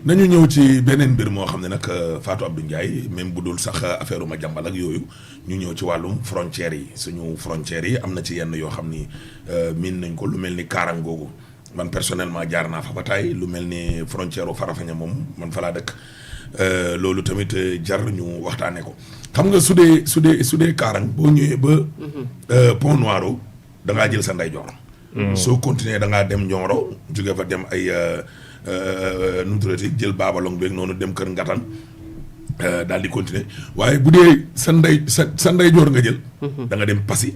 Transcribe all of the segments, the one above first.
nañu ñëw ci beneen mbir moo xam ne nag Fatou Abdou Ndiaye même bu dul sax affaire ma jàmbal ak yooyu ñu ñëw ci wàllum frontières yi suñu frontières yi am na ci yenn yoo xam ni miin nañ ko lu mel ni Kaarang googu man personnellement jaar naa fa ba tey lu mel ni frontière u Farafeñe moom man fa laa dëkk loolu tamit jar ñu waxtaanee ko xam nga su dee Kaarang boo ñëwee ba Pont Noiro da ngaa jël sa ndeyjoor. soo continuer da ngaa dem Nioro jóge fa dem ay nu mu tuddati jël Babalong beeg noonu dem Kër Ngatan daal di continuer waaye bu dee sa ndeyjoor nga jël. da nga dem Passy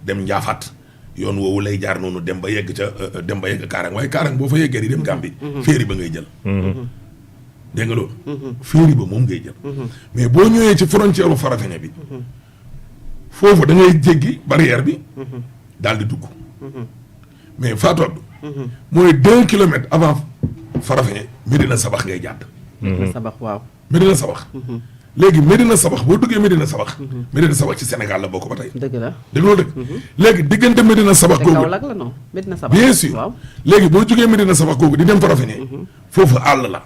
dem Ndiafat yoon woowu lay jaar noonu dem ba yegg Kaarang waaye Kaarang boo fa yeggee di dem Gambie. féeri ba ngay jël. dégg nga loolu. féeri ba moom ngay jël. mais boo ñëwee ci frontière u Farafeñe bi. foofu da ngay jéggi barrière bi. daal di dugg. mais Fatou Abdou. mooy 2 kilomètres avant Farafeñe Medina Sabax ngay jàdd. Medina Sabax waaw. Medina Sabax. léegi Medina Sabax boo duggee Medina Sabax. Medina Sabax ci Sénégal la bokk ba tey. dëgg la dëgg loolu dëgg. léegi diggante Medina Sabax googu Kaolack la non Medina Sabax bien sûr waaw. léegi boo jógee Medina Sabax googu di dem Farafeñe. foofu àll la.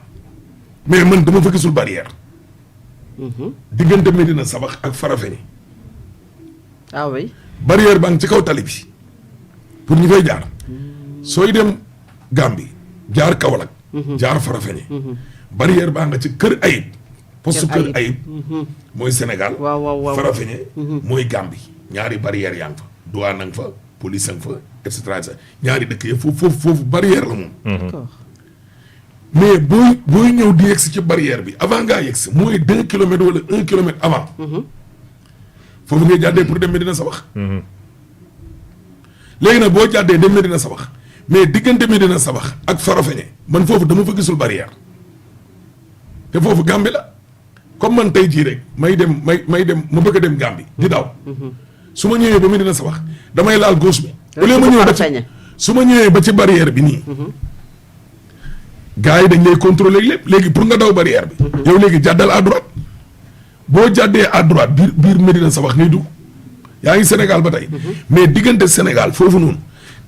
mais man dama fa gisul barrière. diggante Medina Sabax ak Farafeñe. ah oui. barrière baa ngi ci kaw tali bi pour ñu fay jaar. sooy dem Gambie jaar Kaolack. jaar Farafeñe. barrière baa nga ci Kër Ayib. poste Kër Ayib. mooy Sénégal. waaw Farafeñe. mooy Gambie ñaari barrière yaa ngi fa. douane a ngi fa police a ngi fa et cetera ñaari dëkk yi foofu barrière la moom. d'accord. mais booy ñëw di yegsi ci barrière bi avant ngaa yegsi mooy 2 kilomètres wala 1 kilomètre avant. foofu ngay jàddee pour dem Medina Sabax. léegi nag boo jàddee dem Medina Sabax mais diggante Medina Sabax ak Farafeñe man foofu dama fa gisul barrière te foofu Gambie la comme man tey jii rek may dem ma bëgg a dem Gambie di daw. su ma ñëwee ba Medina Sabax damay laal gauche bi. au lieu ma ñëw ba ci su ma ñëwee ba ci barrière bi nii. gars yi dañ lay contrôler lépp léegi pour nga daw barrière bi. yow léegi jàddal à droite boo jàddee à droite biir Medina Sabax ngay dugg yaa ngi Sénégal ba tey. mais diggante Sénégal foofu noonu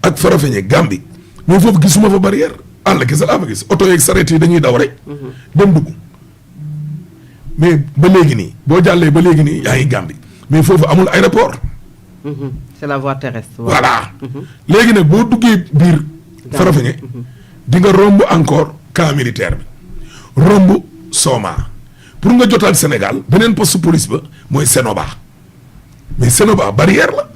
ak Farafeñe Gambie mais foofu gisuma fa barrière àll kese laa fa gis oto yeeg sareet yi dañuy daw rek. dem dugg mais ba léegi nii boo jàllee ba léegi nii yaa ngi Gambie mais foofu amul aéroport. c'est la voie terrestre. voilà léegi nag boo duggee biir Farafeñe di nga romb encore camp militaire bi romb Soma pour nga jotaat Sénégal beneen poste police ba mooy Sénoba mais Sénoba barrière la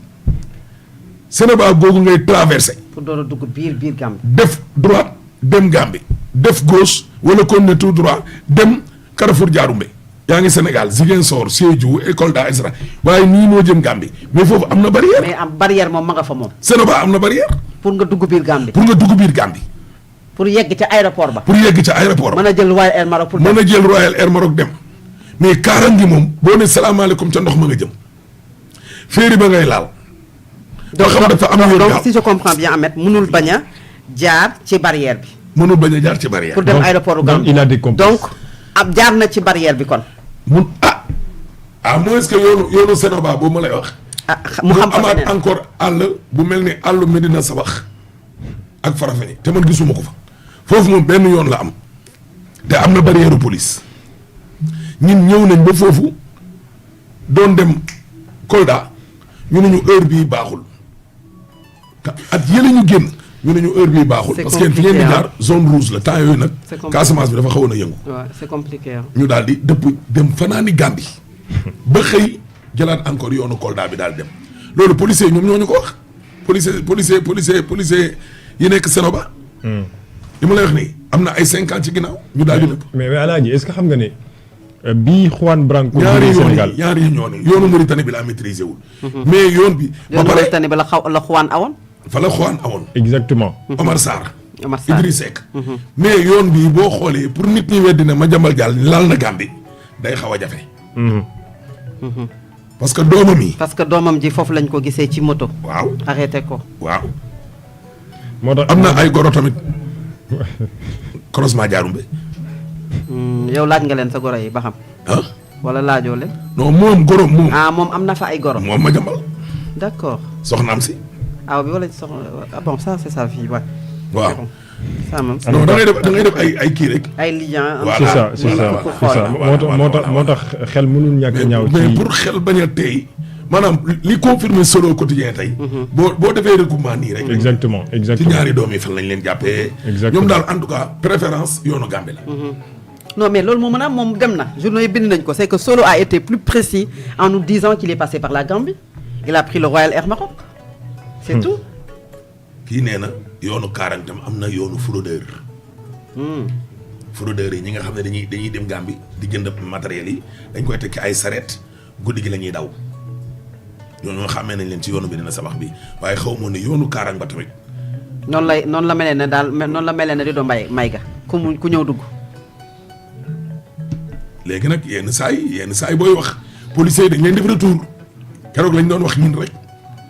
Sénoba googu ngay traversé. pour door a dugg biir Gambie. def droite dem Gambie def gauche wala continuer tout droit dem Carrefour Diaroumbe yaa ngi Sénégal Ziguinchor Sédhiou Kolda et cetera waaye nii moo jëm Gambie mais foofu am na barrière. mais am barrière moom ma nga fa moom. Sénoba am na barrière. pour nga dugg biir Gambie. pour nga dugg biir Gambie. pour yegg ca aéroport ba. pour yegg ca aéroport ba. mën a jël Royal Air Maroc pour dem mën a jël Royal Air Maroc dem mais Kaarang gi moom boo ne salaamaaleykum ca ndox ma nga jëm féeri ba ngay laal. doo xam dafa am yoon donc si je comprends bien Ahmed mënul bañ a jaar ci barrière bi. mënul bañ a jaar ci barrière. pour dem aéroport Gambie donc il a des complices. donc ab jaar na ci barrière bi kon. mun moins que yoonu Sénoba boobu ma lay wax. mu xam fa amaat encore àll bu mel ni àllu Medina Sabax ak Farafeñe te man gisuma ko fa foofu moom benn yoon la am te am na barrière police ñun ñëw nañ ba foofu doon dem Kolda ñu ne ñu heure bii baaxul at yële ñu génn ñu ne ñu heure bii baaxul. parce que fi ngeen di jaar zone rouge la temps yooyu nag. Casamance bi dafa xawoon a yëngu. waaw c'est compliqué. ñu daal di dëpp dem fanaani Gambie ba xëy jëlaat encore yoonu Kolda bi daal dem loolu policier ñoom ñoo ñu ko wax policier yi nekk Sénoba. li ma lay wax nii am na ay 5 ans ci ginnaaw ñu daal di dëpp. mais Alaaji est-ce que xam nga ne bii Juan Branco. ñaari Sénégal ñaari yoonu Mauritanie bi la maîtriser wul. mais yoon bi. ba pare Mauritanie bi la Juan awoon. fa la Juan awoon. exactement. Omar Sarr. Idriss Seck. mais yoon bi boo xoolee pour nit ñi weddi ne Madiambal Diagne laal na Gambie day xaw a jafe. parce que doomam yi. parce que doomam ji foofu lañ ko gisee ci moto. waaw arrêté ko. waaw. moo tax am na ay goro tamit. croisement Diaroumbe. yow laaj nga leen sa goro yi ba xam. ah. wala laajoo leen. non moom goro moom. moom am na fa ay goro. moom Madiambal. d'accord. soxnaam si. aw bi wala soxna bon ça c'est sa fille waaw. waaw ça moom non da ngay def ay kii rek. ay liens. Voilà. c'est ça voilà. moo tax xel mënul ñàkk ñaaw ci mais pour xel bañ a tey maanaam li confirmé solo quotidien tey. boo defee recoupement nii rek. exactement ci ñaari doom yi fan lañ leen jàppee. exactement ñoom daal en tout cas préférence yoonu Gambie la. non mais loolu moom moom dem na journaux yi bind nañ ko c'est que Solo a été plus précis en nous disant qu'il est passé par la Gambie il a pris le Royal Air Maroc c'est tout. kii nee na yoonu Kaarang tam am na yoonu fraudeur. fraudeur yi ñi nga xam ne dañuy dem Gambie di jënd matériel yi dañ koy teg ci ay saret guddi gi la ñuy daw ñoo xamee nañ leen ci yoonu bi dina sabax bi waaye xaw ma ne yoonu Kaarang ba tamit. noonu la mel ne daal noonu la mel ne di doo may ga ku ñëw dugg. léegi nag yenn saa yi booy wax policiers yi dañ leen def retour keroog lañ doon wax ñun rek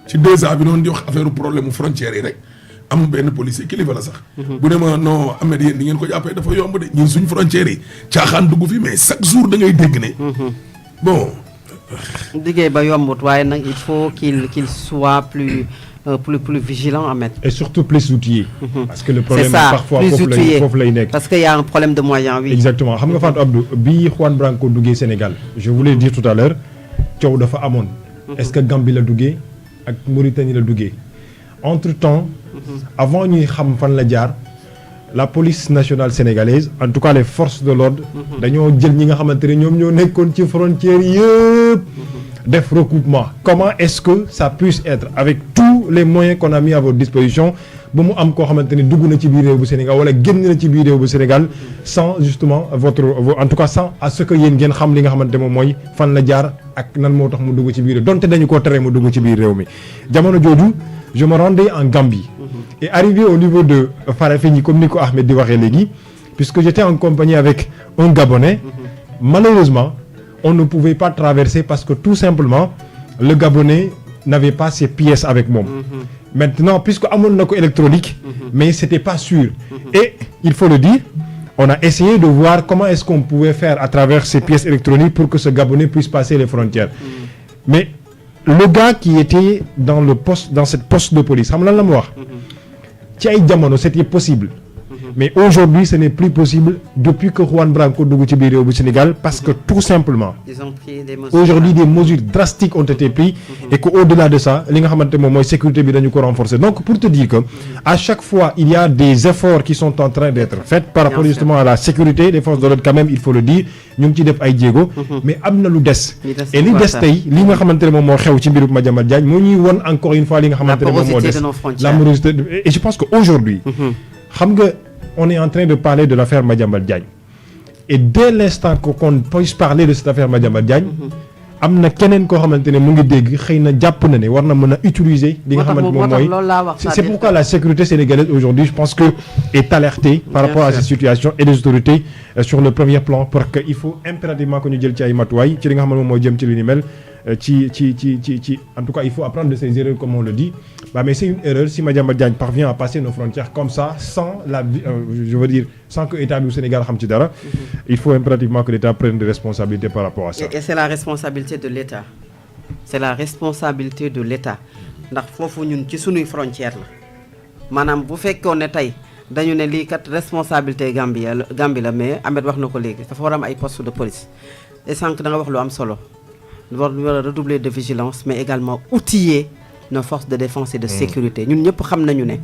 ci 2A bi doon di wax affaire problème mu frontière yi rek am benn policier kilifa la sax. bu ne ma non Ahmed yéen di ngeen ko jàppee dafa yomb de ñun suñ frontières yi caaxaan dugg fi mais chaque jour da ngay dégg ne. bon. liggéey ba yombut waaye nag il faut qu'il soit plus vigilant Ahmed. et surtout plus outillé. parce que le problème parfois foofu lay nekk. parce que y a un problème de moyens oui. exactement xam nga Fatou Abdou bi Juan Branco duggee Sénégal je voulais dire tout à l'heure coow dafa amoon. est-ce que Gambie la duggee ak Mauritanie la duggee. entre temps. avant ñuy xam fan la jaar. la police nationale sénégalaise en tout cas les forces de l'ordre dañoo jël ñi nga xamante ne ñoom ñoo nekkoon ci frontières yëpp. def recoupement comment est-ce que ça puisse être avec tous les moyens qu'on a mis à votre disposition ba mu am koo xamante ne dugg na ci biir réew bu Sénégal wala génn na ci biir réew bu Sénégal sans justement en tout cas sans à ce que yéen ngeen xam li nga xamante moom mooy fan la jaar ak nan moo tax mu dugg ci biir réew donte dañu koo tere mu dugg ci biir réew mi jamono jooju je me rendais en Gambie et arrivé au niveau de Farafenni comme ni ko Ahmed di waxee léegi puisque j'étais en compagnie avec un Gabonais malheureusement on ne pouvait pas traverser parce que tout simplement le Gabonais n'avait pas ses pièces avec moom. Maintenant puisque amoon na ko électronique. mais c'était pas sûr. et il faut le dire on a essayé de voir comment est-ce qu'on pouvait faire à travers ces pièces électroniques pour que ce Gabonais puisse passer les frontières. mais le gars qui était dans cette poste de police xam lan la mu wax. ci ay jamono c'était possible. mais aujourd'hui ce n'est plus possible depuis que Juan Branco dugg ci biir réew bu Sénégal parce que tout simplement ils ont pris des mesures aujourd'hui des mesures drastiques ont été prises et que au-delà de ça li nga xamante moom mooy sécurité bi dañu ko renforcer donc pour te dire que à chaque fois il y a des efforts qui sont en train d'être faits par rapport justement à la sécurité des forces de l'ordre quand même il faut le dire ñu ngi ci def ay jéego mais am na lu des et li des tey li nga xamante ne moom moo xew ci mbirum Madiambal Diagne moo ñuy won encore une fois li nga xamante ne moom moo des la morosité et je pense que aujourd'hui xam nga on est en train de parler de l'affaire Madiambal Diagne et dès l'instant qu'on puisse parler de cette affaire Madiambal Diagne am na keneen koo xamante ne mu ngi dégg xëy na jàpp na ne war na mën a utiliser li nga xamante moom mooy c'est pourquoi la sécurité sénégalaise aujourd'hui je pense que est alertée par rapport à cette situation et les autorités sur le premier plan parce que il faut impérativement que ñu jël ci ay matuwaay ci li nga xam ne moom mooy jëm ci li ni mel ci en tout cas il faut apprendre de ses erreurs comme on le dit mais c'est une erreur si Madiambal Diagne parvient à passer nos frontières comme ça sans je veux dire sans que état bi au Sénégal xam ci dara il faut impérativement que l'État prenne des responsabilités par rapport à ça et c'est la responsabilité de l'État c'est la responsabilité de l'État ndax foofu ñun ci sunuy frontière la maanaam bu fekkoon ne tey dañu ne lii kat responsabilité Gambie la mais Ahmed wax na ko léegi dafa war a am ay postes de police et sànq da nga wax lu am solo war a redoubler de vigilance mais également outiller nos forces de défense et de sécurité ñun ñëpp xam nañu ne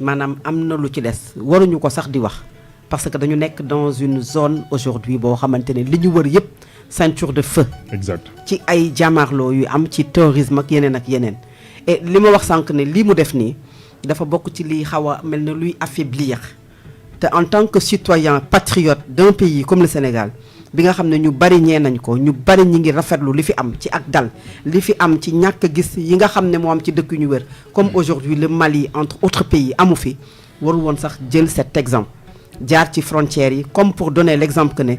maanaam am na lu ci des waruñu ko sax di wax parce que dañu nekk dans une zone aujourd'hui boo xamante ne li ñu wër yëpp ceinture de feu. exact ci ay jàmmaarloo yu am ci terrorisme ak yeneen et li ma wax sànq ne lii mu def nii dafa bokk ci liy xaw a mel ne luy affaiblir te en tant que citoyen patriote d'un pays comme le Sénégal bi nga xam ne ñu bari ñee nañ ko ñu bari ñi ngi rafetlu li fi am ci ak dal li fi am ci ñàkk gis yi nga xam ne moo am ci dëkk yu ñu wër comme aujourd'hui le Mali entre autres pays amu fi warul woon sax jël cet exemple jaar ci frontières yi comme pour donner l'exemple que ne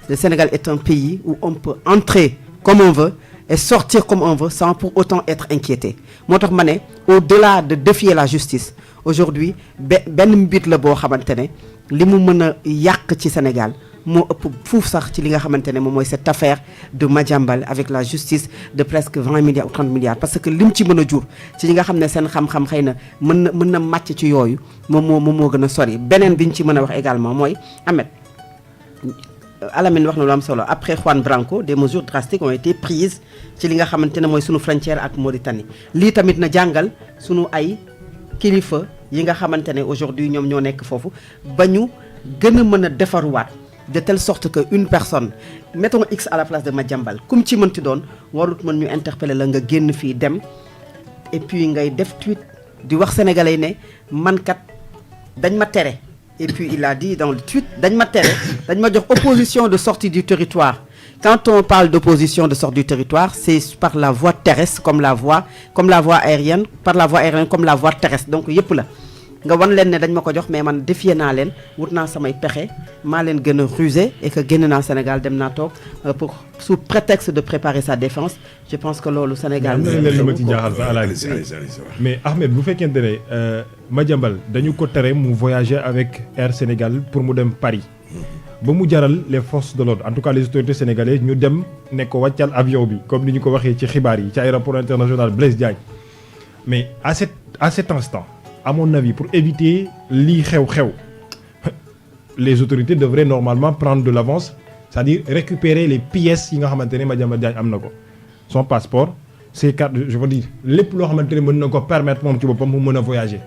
le Sénégal est un pays où on peut entrer comme on veut et sortir comme on veut sans pour autant être inquiété moo tax ma ne au-delà de défier la justice aujourd'hui benn mbir la boo xamante ne li mu mën a yàq ci Sénégal moo ëpp fuuf sax ci li nga xamante ne moom mooy cette affaire de Madiambal avec la justice de presque 20 milliards ou 30 milliards parce que lim ci mën a jur ci ñi nga xam ne seen xam-xam xëy na mën na màcc ci yooyu moom moo gën a sori beneen bi ñu ci mën a wax également mooy Ahmed Alamine wax na lu am solo après Juan Branco des mesures drastiques ont été prises ci li nga xamante ne mooy sunu frontière ak Mauritanie lii tamit na jàngal sunu ay kilifa yi nga xamante ne aujourd'hui ñoom ñoo nekk foofu ba ñu gën a mën a defaruwaat de telle sorte que une personne mettons X à la place de Madiambal kum ci mënti doon warut mën ñu interpeller la nga génn fii dem et puis ngay def tweet di wax sénégalais ne man kat dañ ma tere et puis il a dit dans le tweet dañ ma tere dañ ma jox opposition de sortie du territoire quand on parle d'opposition de sortie du territoire c'est par la voie terrestre comme la voie aérienne par la voie aérienne comme la voie terrestre donc yëpp la nga wan leen ne dañ ma ko jox mais man défier naa leen wut naa samay pexe maa leen gën a rusé et que génn naa Sénégal dem naa toog pour sous prétexte de préparer sa défense je pense que loolu Sénégal ma ci jaaxal sa alaaj mais Ahmed bu fekkente ne Madiambal dañu ko tere mu voyager avec Air Sénégal pour mu dem Paris ba mu jaral les forces de l'ordre en tout cas les autorités sénégalaises ñu dem ne ko wàccal avion bi comme ni ñu ko waxee ci xibaar yi ci aéroport international Blaise Diagne mais à cet instant à mon avis pour éviter lii xew-xew les autorités devraient normalement prendre de l'avance c'est-à-dire récupérer les pièces yi nga xamante ne Madiambal Diagne am na ko son passeport ses cartes je veux dire lépp loo xamante ne mën na ko permettre moom ci boppam mu mën a voyager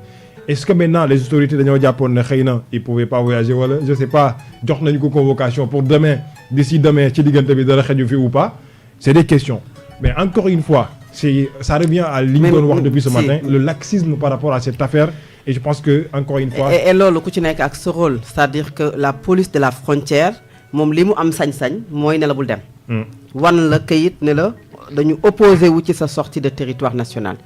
est-ce que maintenant les autorités dañoo jàppoon ne xëy na il pouvait pas voyager wala je sais pas jox nañu ko convocation pour demain d'ici demain ci diggante bi dara xeju fi ou pas c'est des questions mais encore une fois ça revient à li ñu doon wax depuis ce matin le laxisme par rapport à cette affaire et je pense que encore une fois et loolu ku ci nekk ak ce rôle c'est-à-dire que la police de la frontière moom li mu am sañ-sañ mooy ne la bul dem wan la kayit ne la dañu opposé wu ci sa sortie de territoire national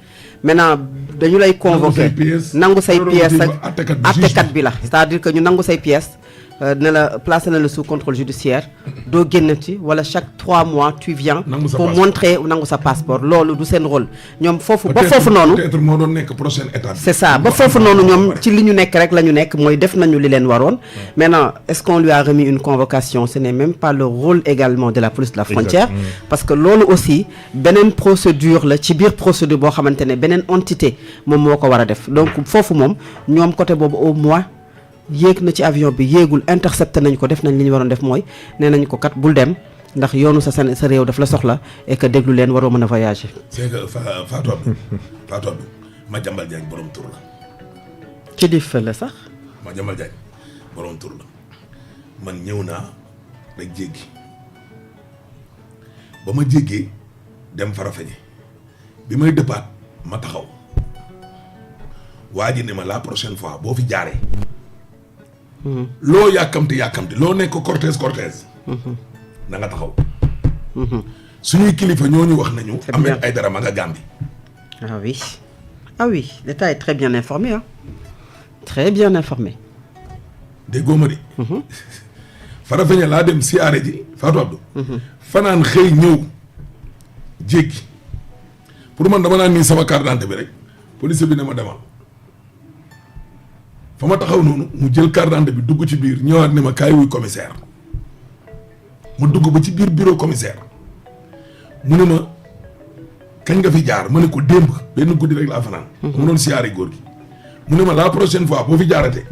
maintenant dañu lay convoquer nangu say pièces ak attekat bi la c'est-à-dire que ñu nangu say pièces ne la placé na la sous contrôle judiciaire doo génnati wala chaque 3 mois tu viens pour montrer nangu sa passeport loolu du seen rôle ñoom foofu ba foofu noonu peut-être moo doon nekk prochaine étape c'est ça ba foofu noonu ñoom ci li ñu nekk rek la ñu nekk mooy def nañu li leen waroon maintenant est-ce qu'on lui a remis une convocation ce n'est même pas le rôle également de la police de la frontière parce que loolu aussi beneen procédure la ci biir procédure boo xamante ne beneen entité moom moo ko war a def donc foofu moom ñoom côté boobu au moins yéeg na ci avion bi yéegul intercepté nañ ko def nañ li ñu waroon def mooy nee nañ ko kat bul dem ndax yoonu sa réew daf la soxla et que déglu leen waroo mën a voyager. c'est que Fatou Abdou Madiambal Diagne borom tur la. kilifa la sax. Madiambal Diagne borom tur la man ñëw naa rek jéggi ba ma jéggee dem Farafeñe bi may dëppaat ma taxaw waa ji ne ma la prochaine fois boo fi jaaree. loo yàkkamti loo nekk cortège na nga taxaw suñuy kilifa ñooñu wax nañu Ahmed Aïdara ma nga Gambie ah oui l'État est très bien informé très bien informé déggoo ma de Farafeñe laa dem siyaare ji Fatou Abdou fanaan xëy ñëw jéggi pour man dama naan nii sama carte d'identité bi rek police bi ne ma demal fa ma taxaw noonu mu jël carte d'identité bi dugg ci biir ñëwaat ne ma kaay wuy commissaire ma dugg ba ci biir bureau commissaire mu ne ma kañ nga fi jaar ma ne ko démb benn guddi rek laa fanaan mu doon siyaare góor gi mu ne ma la prochaine fois boo fi jaaratee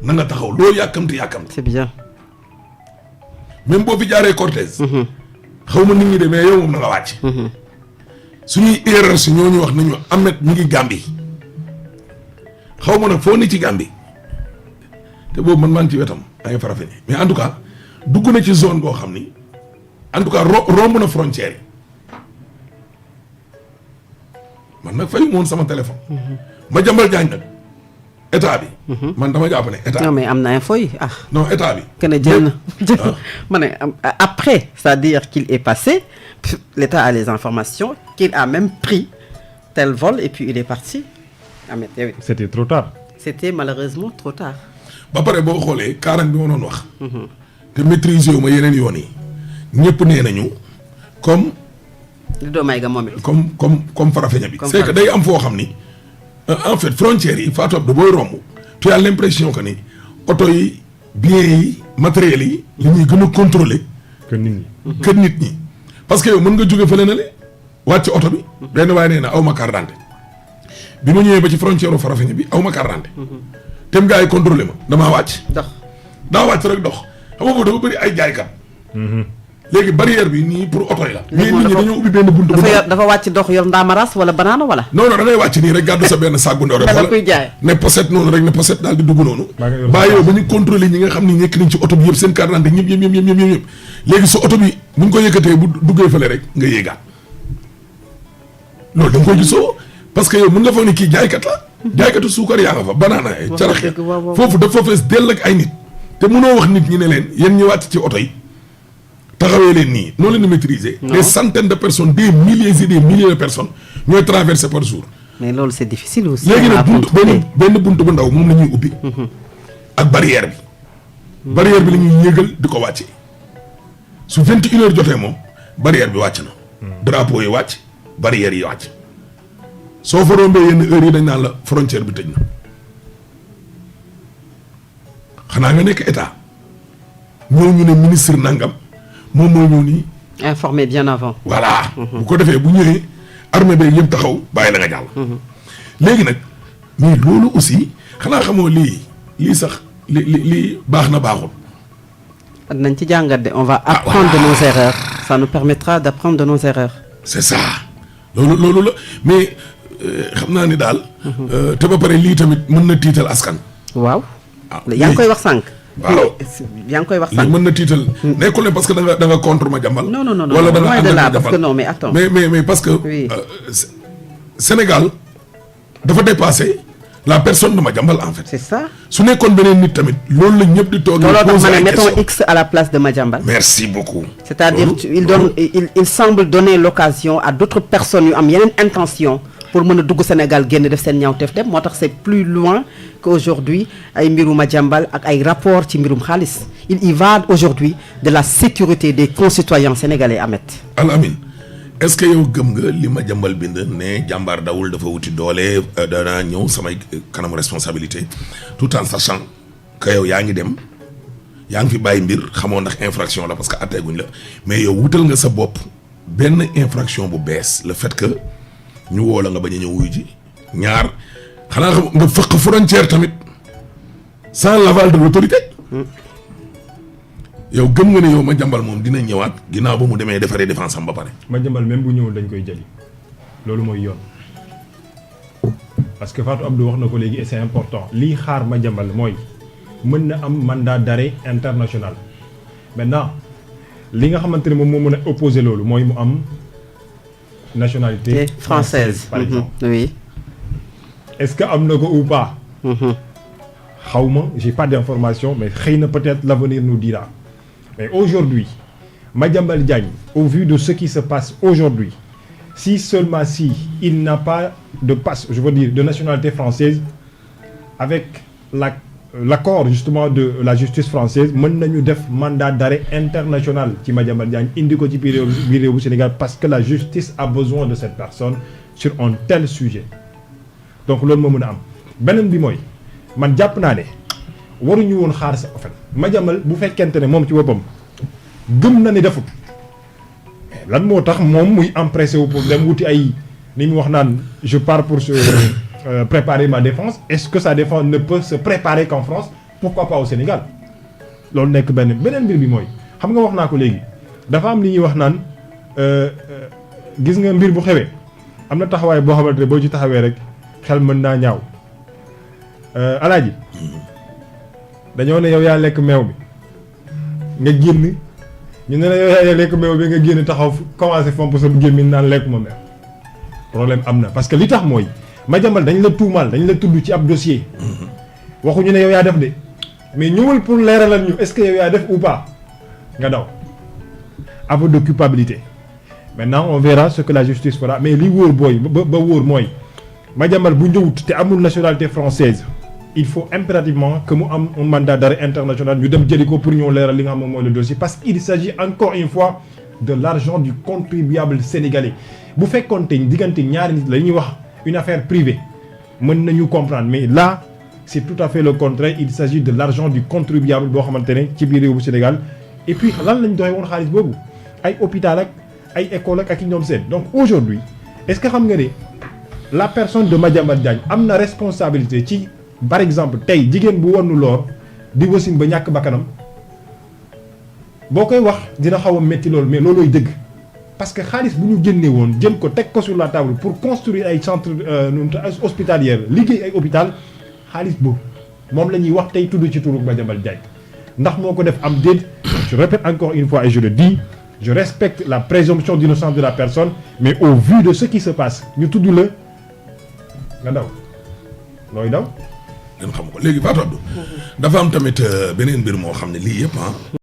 na nga taxaw loo yàkkamti c'est bien même boo fi jaaree cortège xaw ma nit ñi de mais yow moom na nga wàcc suñuy hiérarchie ñooñu wax nañu Ahmed mi ngi Gambie xaw ma nag foo ni ci Gambie te boobu man maa ngi ci wetam ay Farafeñe mais en tout cas dugg na ci zone boo xam ni en tout cas romb na frontière yi man nag fayu moon sama téléphone Madiambal Diagne nag état bi man dama jàpp ne état non mais am na info yi non état bi que ne jël na ma ne après c'est-à-dire qu'il est passé l'État a les informations qu'il a même pris tel vol et puis il est parti Ahmed yow it c'était trop tard c'était malheureusement trop tard ba pare boo xoolee kaarang bi ma doon wax te maîtriser wu ma yeneen yoon yi ñëpp nee nañu comme li doo may ga moom it comme Farafeñe bi c'est que day am foo xam ni en fait frontières yi Fatou Abdou booy romb tu as l'impression que ni oto yi biens yi matériels yi li ñuy gën a contrôler que nit ñi. que nit ñi parce que yow mën nga jóge fële na le wàcc oto bi benn waaye nee na aw ma carte d'identité bi ma ñëwee ba ci frontière u Farafeñe bi aw ma carte d'identité tem gars yi contrôlé ma damaa wàcc daa wàcc rek dox xam nga foofu dafa bëri ay jaaykat léegi barrière bi nii pour oto yi la mais nit ñi dañoo ubbi benn buntu dafa wàcc dox yor ndaamaras wala banaana wala non non da ngay wàcc nii rek gàddu sa benn sac bu ndaw rek kuy jaay ne poset noonu rek ne poset daal di dugg noonu bàyyi yow ba ñu contrôlé ñi nga xam ne nekk nañ ci oto bi yëpp seen carte d'identité ñëpp léegi su oto bi buñ ko yëkkatee bu duggee fële rek nga yéegaat loolu da nga koy gisoo parce que yow mën nga foog ni kii jaaykat la jaaykatu suukar yaa nga fa banaana carax foofu dafa fees dell ak ay nit te mënoo wax nit ñi ne leen yéen ñi wàcc ci oto yi taxawee leen nii noo leen di maîtriser des centaines de personnes des milliers et des milliers de personnes ñooy traversé par jour mais loolu c'est difficile aussi léegi nag benn buntu bu ndaw moom la ñuy ubbi ak barrière bi la ñuy yéegal di ko wàcce su 21 heures jotee moom barrière bi wàcc na drapeau yi wàcc barrière yi wàcc soo fa rombee yenn heures yi dañ naan la frontière bi tëj na xanaa nga nekk état ñëw ñu ne ministre nangam moom mooy ñëw nii informé bien avant voilà bu ko defee bu ñëwee armée bi yëpp taxaw bàyyi la nga jàll léegi nag mais loolu aussi xanaa xamoo lii sax lii baax na baaxul nañ ci jàngat de on va apprendre de nos erreurs ça nous permettra d'apprendre de nos erreurs c'est ça loolu la mais xam naa ni daal te ba pare lii tamit mën na tiital askan waaw yaa ngi koy wax sànq waaw yaa ngi koy wax lii sànq mën na tiital nekkul ne parce que da nga contre Madiambal non wala da nga loin ànd de ak là Madiambal parce que non mais attends mais parce que Oui. Sénégal dafa dépassé la personne de Madiambal en fait c'est ça su nekkoon beneen nit tamit loolu la ñëpp di toog looloo tax poser ma ne ay mettons questions. X à la place de Madiambal Merci beaucoup c'est-à-dire il semble donner l'occasion à d'autres personnes yu am yeneen intention pour mën a dugg Sénégal génn def seen ñaawteef dem moo tax c'est plus loin qu'aujourd'hui ay mbiru Madiambal ak ay rapport ci mbirum xaalis il y va aujourd'hui de la sécurité des concitoyens sénégalais Ahmed Al Amin est-ce que yow gëm nga li Madiambal bind ne jàmbaar dawul dafa wuti doole danaa ñëw samay kanamu responsabilité tout en sachant que yow yaa ngi dem yaa ngi fi bàyyi mbir xamoo ndax infraction la parce que atteeguñ la mais yow wutal nga sa bopp benn infraction bu bees le fait que ñu woo la nga bañ a ñëw wuyu ji ñaar xanaa xam nga fëq frontière tamit sans l'aval de l'autorité yow gëm nga ne yow Madiambal moom dina ñëwaat ginnaaw ba mu demee defaree défense am ba pare. Madiambal même bu ñëwul dañ koy jëli loolu mooy yoon parce que Fatou Abdou wax na ko léegi et c'est important lii xaar Madiambal mooy mën na am mandat d'arrêt international maintenant li nga xamante ne moom moo mën a opposer loolu mooy mu am nationalité française par exemple oui est-ce que am na ko ou pas xawma j'ai pas d'information mais xëy na peut-être l'avenir nous dira mais aujourd'hui Madiambal Diagne au vu de ce qui se passe aujourd'hui si seulement si il n'a pas de passe je veux dire de nationalité française avec l'accord justement de la justice française mën nañu def mandat d'arrêt international ci Madiambal Diagne indi ko ci biir réew bu Sénégal parce que la justice a besoin de cette personne sur un tel sujet donc loolu moo mën a am beneen bi mooy man jàpp naa ne waruñu woon xaar sa offert Madiambal bu fekkente ne moom ci boppam gëm na ne defut lan moo tax moom muy empressé wu pour dem wuti ay ni mu wax naan je pars pour se préparer ma défense est-ce que sa défense ne peut se préparer qu'en France pourquoi pas au Sénégal loolu nekk beneen mbir bi mooy xam nga wax naa ko léegi dafa am li ñuy wax naan gis nga mbir bu xewee am na taxawaay boo xamante ne boo ci taxawee rek xel mën naa ñaaw alaaji dañoo ne yow yaa lekk meew bi nga génn ñu ne la yow yaa lekk meew bi nga génn taxaw commencé fomp sa gémmiñ naan lekkuma meew problème am na parce que li tax mooy Madiambal dañ la tuumaal dañ la tudd ci ab dossier waxuñu ne yow yaa def de mais ñëwal pour leeralal ñu est-ce que yow yaa def ou pas nga daw aveu de culpabilité maintenant on verra ce que la justice fera mais li wóor booy ba wóor mooy Madiambal bu ñëwut te amul nationalité française il faut impérativement que mu am un mandat d'arrêt international ñu dem jëli ko pour ñëw leeral li nga xam moom mooy le dossier parce qu'il s'agit encore une fois de l'argent du contribuable sénégalais bu fekkoon te diggante ñaari nit la ñuy wax une affaire privée mën nañu comprendre mais là c'est tout à fait le contraire. Il s'agit de l'argent du contribuable boo xamante ne ci biir réew bu Sénégal et puis lan lañ doxee woon xaalis boobu ay hôpital ak ay école ak i ñoom seen. Donc aujourd'hui est-ce que xam nga ne la personne de Madiambal Diagne am na responsabilité ci par exemple tey jigéen bu wonnu loor di wasin ba ñàkk bakkanam boo koy wax dina xaw a métti loolu mais loolooy dëgg parce que xaalis bu ñu génne woon jël ko teg ko sur la table pour construire ay centre hospitalière liggéey ay hôpital xaalis boobu moom la ñuy wax tey tudd ci turu Madiambal Diagne ndax moo ko def am déet je répète encore une fois et je le dis je respecte la présomption d'innocence de la personne mais au vu de ce qui se passe ñu tudd la nga daw looy daw. ngeen xam ko léegi Fatou Abdou dafa am tamit beneen mbir moo xam ne lii yëpp